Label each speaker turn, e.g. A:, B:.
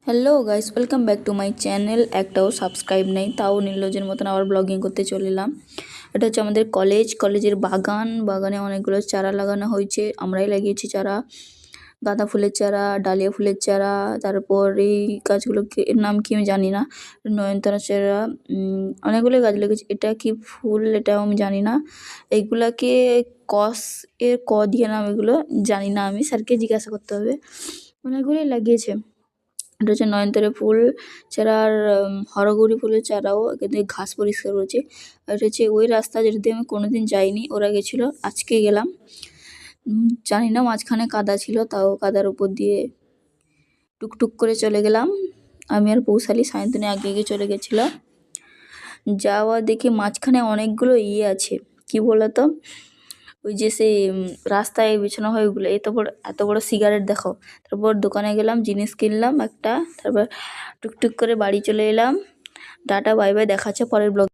A: Hello guys, welcome back to my channel. একটাও subscribe নেই, তাও নির্লজ্জের মতন আবার ব্লগিং করতে চলে এলাম। এটা হচ্ছে আমাদের কলেজের বাগানে অনেকগুলো চারা লাগানো হয়েছে। আমরাই লাগিয়েছি চারা, গাঁদা ফুলের চারা, ডালিয়া ফুলের চারা, তারপর এই গাছগুলো এর নাম কি আমি জানি না, নয়নতারা চারা, অনেকগুলো গাছ লেগেছে। এটা কি ফুল এটাও আমি জানি না। এইগুলাকে কস এর ক দিয়ে নাম, এগুলো জানি না, আমি স্যারকে জিজ্ঞাসা করতে হবে। অনেকগুলোই লাগিয়েছে। এটা হচ্ছে নয়নতারা ফুল চারা আর হরগৌরী ফুলের চারাও। এখান থেকে ঘাস পরিষ্কার করেছে। আর এটা হচ্ছে ওই রাস্তা যেটা দিয়ে আমি কোনোদিন যাইনি, ওরা গেছিলো, আজকে গেলাম। জানি না, মাঝখানে কাদা ছিল, তাও কাদার উপর দিয়ে টুকটুক করে চলে গেলাম। আমি আর পৌশালী সায়ন্তনী আগে এগিয়ে চলে গেছিলো। যাওয়া দেখি মাঝখানে অনেকগুলো আছে, কি বলতো, ওই যে সেই রাস্তায় বিছানো হয় ওগুলো। এত বড় সিগারেট দেখো। তারপর দোকানে গেলাম, জিনিস কিনলাম একটা, তারপর টুকটুক করে বাড়ি চলে এলাম। টাটা বাই বাই, দেখাচ্ছে পরের ব্লগ।